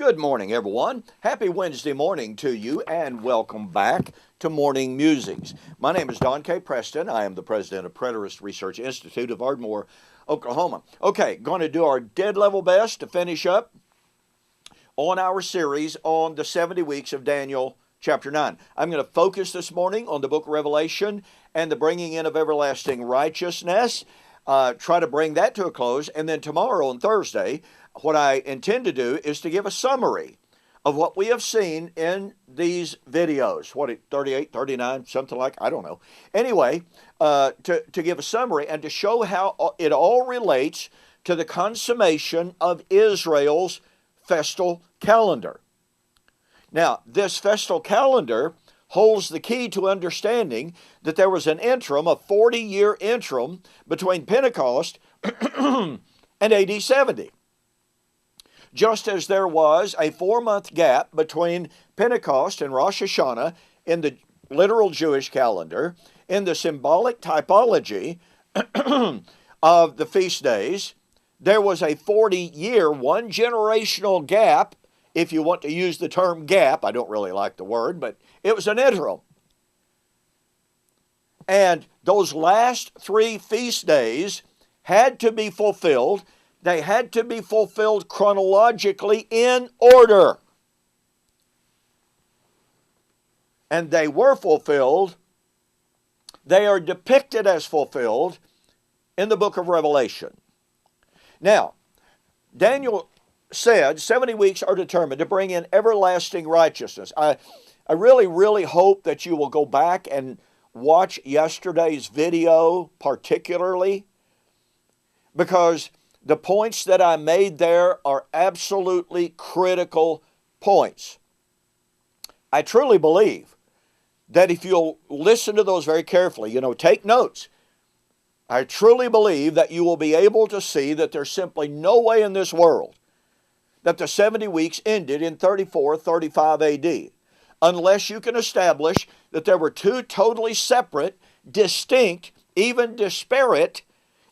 Good morning, everyone. Happy Wednesday morning to you, and welcome back to Morning Musings. My name is Don K. Preston. I am the president of Preterist Research Institute of Ardmore, Oklahoma. Okay, going to do our dead level best to finish up on our series on the 70 weeks of Daniel chapter 9. I'm going to focus this morning on the book of Revelation and the bringing in of everlasting righteousness. Try to bring that to a close, and then tomorrow on Thursday, what I intend to do is to give a summary of what we have seen in these videos. 38, 39, something like, I don't know. Anyway, to give a summary and to show how it all relates to the consummation of Israel's festal calendar. Now, this festal calendar holds the key to understanding that there was an interim, a 40-year interim between Pentecost and AD 70. Just as there was a 4-month gap between Pentecost and Rosh Hashanah in the literal Jewish calendar, in the symbolic typology of the feast days, there was a 40-year, one generational gap, if you want to use the term gap. I don't really like the word, but it was an interim. And those last 3 feast days had to be fulfilled. They had to be fulfilled chronologically in order. And they were fulfilled. They are depicted as fulfilled in the book of Revelation. Now, Daniel said 70 weeks are determined to bring in everlasting righteousness. I really hope that you will go back and watch yesterday's video particularly, because the points that I made there are absolutely critical points. I truly believe that if you'll listen to those very carefully, take notes, I truly believe that you will be able to see that there's simply no way in this world that the 70 weeks ended in 34-35 AD, unless you can establish that there were 2 totally separate, distinct, even disparate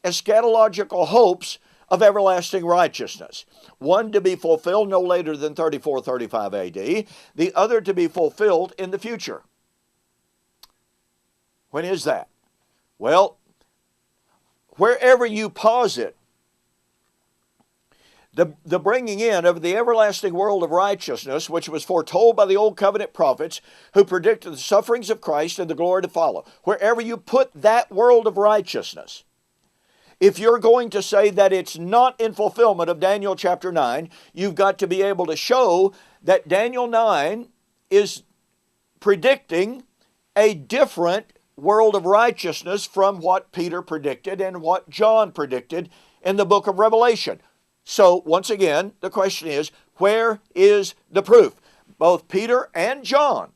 eschatological hopes of everlasting righteousness. One to be fulfilled no later than 34-35 AD, the other to be fulfilled in the future. When is that? Well, wherever you posit the bringing in of the everlasting world of righteousness, which was foretold by the Old Covenant prophets who predicted the sufferings of Christ and the glory to follow, wherever you put that world of righteousness, if you're going to say that it's not in fulfillment of Daniel chapter 9, you've got to be able to show that Daniel 9 is predicting a different world of righteousness from what Peter predicted and what John predicted in the book of Revelation. So, once again, the question is, where is the proof? Both Peter and John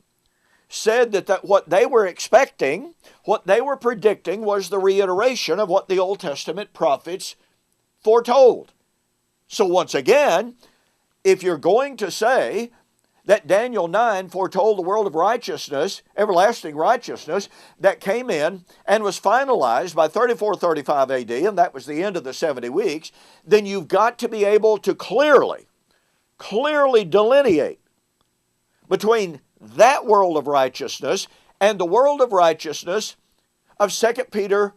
said that what they were expecting, what they were predicting, was the reiteration of what the Old Testament prophets foretold. So once again, if you're going to say that Daniel 9 foretold the world of righteousness, everlasting righteousness, that came in and was finalized by 34-35 AD, and that was the end of the 70 weeks, then you've got to be able to clearly delineate between that world of righteousness and the world of righteousness of 2 Peter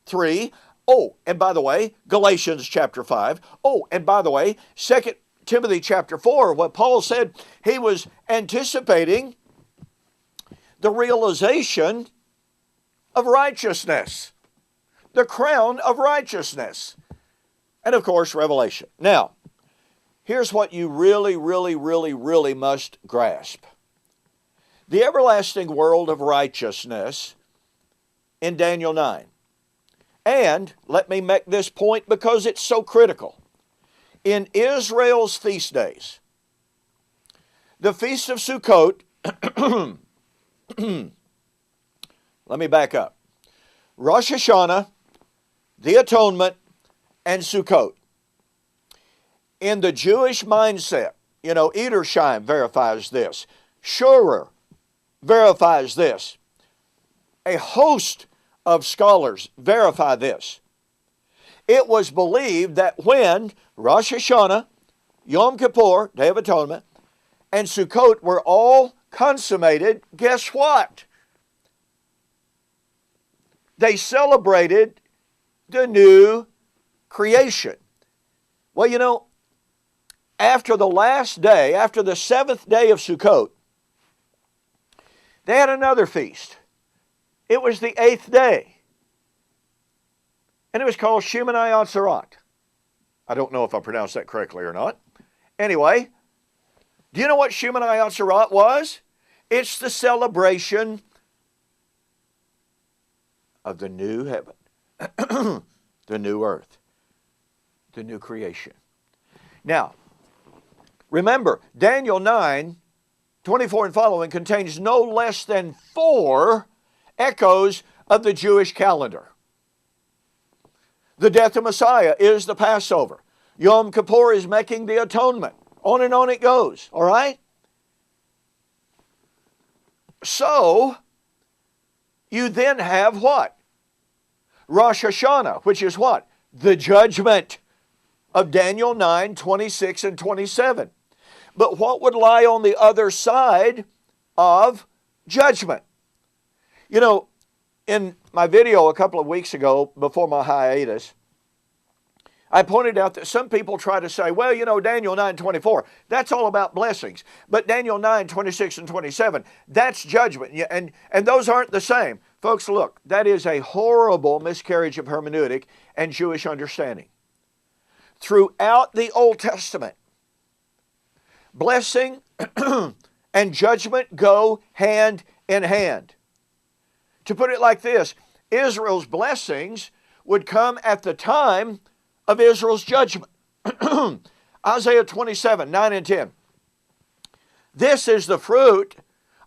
3. Oh, and by the way, Galatians chapter 5. Oh, and by the way, 2 Timothy chapter 4, what Paul said he was anticipating the realization of righteousness, the crown of righteousness. And of course, Revelation. Now, here's what you really must grasp. The everlasting world of righteousness in Daniel 9. And let me make this point because it's so critical. In Israel's feast days, the Feast of Sukkot, let me back up. Rosh Hashanah, the Atonement, and Sukkot. In the Jewish mindset, Edersheim verifies this. Schurer verifies this. A host of scholars verify this. It was believed that when Rosh Hashanah, Yom Kippur, Day of Atonement, and Sukkot were all consummated, guess what? They celebrated the new creation. Well, you know, after the last day, after the seventh day of Sukkot, they had another feast. It was the eighth day. And it was called Shemini Atzeret. I don't know if I pronounced that correctly or not. Anyway, do you know what Shemini Atzeret was? It's the celebration of the new heaven, the new earth, the new creation. Now, remember, Daniel 9:24 and following contains no less than 4 echoes of the Jewish calendar. The death of Messiah is the Passover. Yom Kippur is making the atonement. On and on it goes, all right? So, you then have what? Rosh Hashanah, which is what? The judgment of Daniel 9:26 and 27. But what would lie on the other side of judgment? You know, in my video a couple of weeks ago, before my hiatus, I pointed out that some people try to say, well, you know, Daniel 9:24, that's all about blessings. But Daniel 9:26 and 27, that's judgment. And those aren't the same. Folks, look, that is a horrible miscarriage of hermeneutic and Jewish understanding. Throughout the Old Testament, blessing and judgment go hand in hand. To put it like this, Israel's blessings would come at the time of Israel's judgment. Isaiah 27, 9 and 10. This is the fruit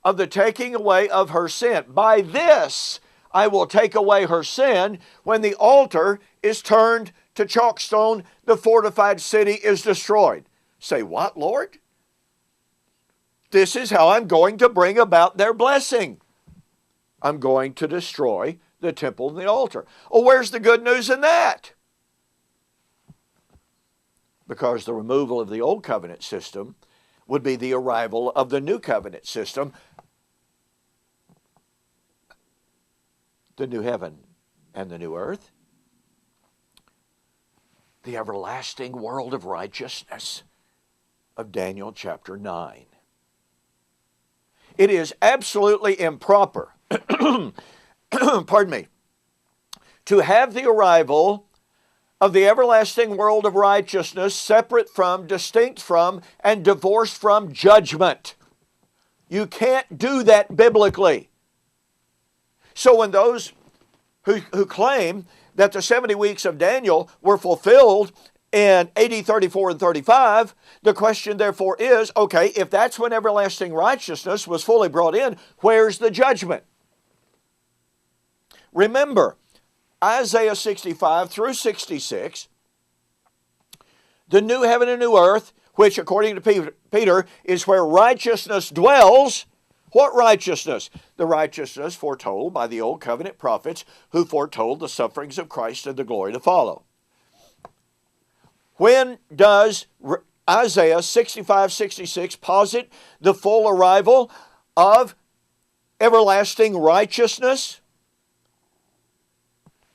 of the taking away of her sin. By this I will take away her sin. When the altar is turned to chalkstone, the fortified city is destroyed. Say, what, Lord? This is how I'm going to bring about their blessing. I'm going to destroy the temple and the altar. Oh, where's the good news in that? Because the removal of the old covenant system would be the arrival of the new covenant system, the new heaven and the new earth, the everlasting world of righteousness of Daniel chapter 9. It is absolutely improper, pardon me, to have the arrival of the everlasting world of righteousness separate from, distinct from, and divorced from judgment. You can't do that biblically. So when those who claim that the 70 weeks of Daniel were fulfilled in AD 34 and 35, the question therefore is, okay, if that's when everlasting righteousness was fully brought in, where's the judgment? Remember, Isaiah 65 through 66, the new heaven and new earth, which according to Peter is where righteousness dwells. What righteousness? The righteousness foretold by the old covenant prophets who foretold the sufferings of Christ and the glory to follow. When does Isaiah 65-66 posit the full arrival of everlasting righteousness?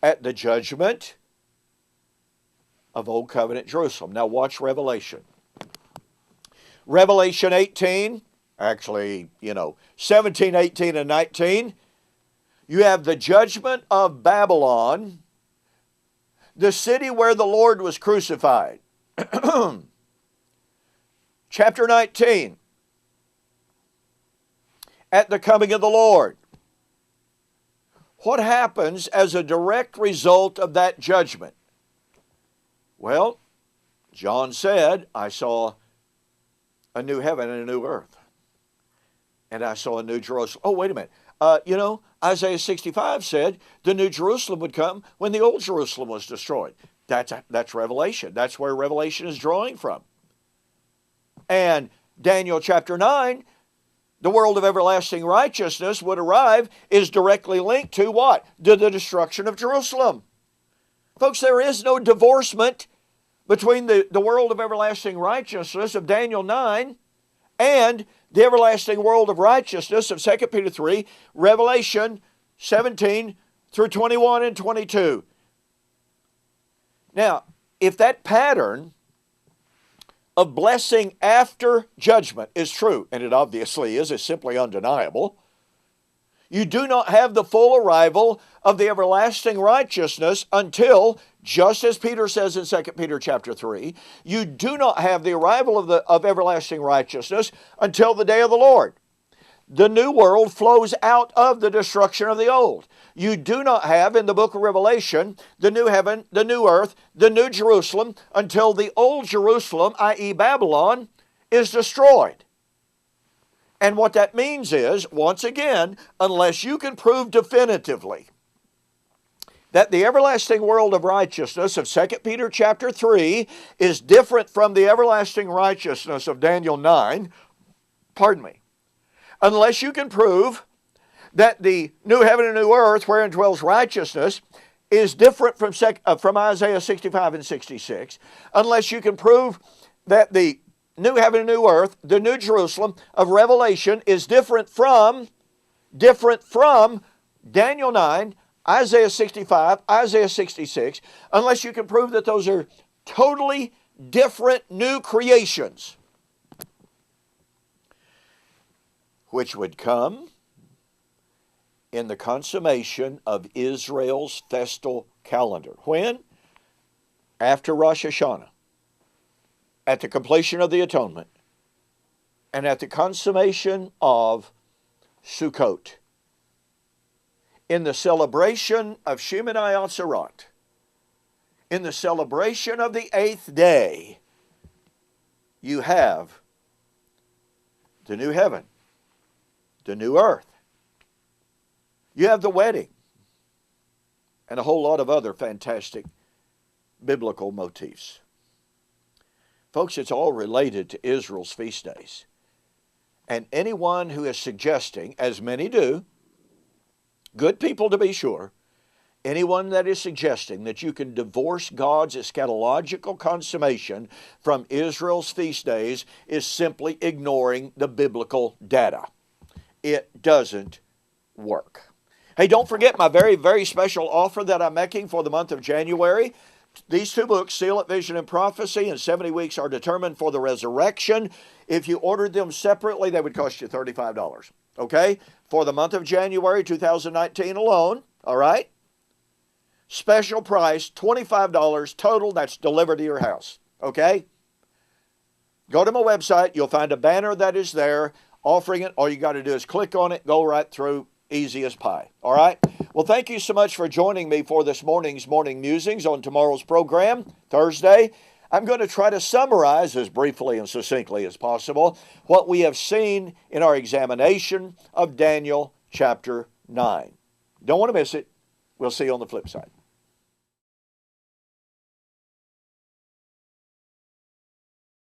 At the judgment of Old Covenant Jerusalem. Now watch Revelation. Revelation 18, actually, 17, 18, and 19. You have the judgment of Babylon, the city where the Lord was crucified. Chapter 19. At the coming of the Lord. What happens as a direct result of that judgment? Well, John said, I saw a new heaven and a new earth. And I saw a new Jerusalem. Oh, wait a minute. Isaiah 65 said the new Jerusalem would come when the old Jerusalem was destroyed. That's Revelation. That's where Revelation is drawing from. And Daniel chapter 9, the world of everlasting righteousness would arrive, is directly linked to what? To the destruction of Jerusalem. Folks, there is no divorcement between the world of everlasting righteousness of Daniel 9 and the everlasting world of righteousness of 2 Peter 3, Revelation 17 through 21 and 22. Now, if that pattern of blessing after judgment is true, and it obviously is, it's simply undeniable, you do not have the full arrival of the everlasting righteousness until, just as Peter says in 2 Peter chapter 3, you do not have the arrival of everlasting righteousness until the day of the Lord. The new world flows out of the destruction of the old. You do not have in the book of Revelation the new heaven, the new earth, the new Jerusalem until the old Jerusalem, i.e. Babylon, is destroyed. And what that means is, once again, unless you can prove definitively that the everlasting world of righteousness of 2 Peter chapter 3 is different from the everlasting righteousness of Daniel 9, unless you can prove that the new heaven and new earth wherein dwells righteousness is different from Isaiah 65 and 66, unless you can prove that the new heaven and new earth, the new Jerusalem of Revelation is different from Daniel 9, Isaiah 65, Isaiah 66, unless you can prove that those are totally different new creations, which would come in the consummation of Israel's festal calendar. When? After Rosh Hashanah, at the completion of the atonement, and at the consummation of Sukkot. In the celebration of Shemini Atzerat, in the celebration of the 8th day, you have the new heaven, the new earth. You have the wedding, and a whole lot of other fantastic biblical motifs. Folks, it's all related to Israel's feast days. And anyone who is suggesting, as many do, good people to be sure, anyone that is suggesting that you can divorce God's eschatological consummation from Israel's feast days is simply ignoring the biblical data. It doesn't work. Hey, don't forget my very, very special offer that I'm making for the month of January. These two books, Seal It, Vision, and Prophecy, and 70 Weeks Are Determined for the Resurrection. If you ordered them separately, they would cost you $35. Okay? For the month of January 2019 alone, all right? Special price, $25 total. That's delivered to your house. Okay? Go to my website. You'll find a banner that is there offering it. All you got to do is click on it, go right through. Easy as pie. All right? Well, thank you so much for joining me for this morning's Morning Musings. On tomorrow's program, Thursday, I'm going to try to summarize as briefly and succinctly as possible what we have seen in our examination of Daniel chapter 9. Don't want to miss it. We'll see you on the flip side.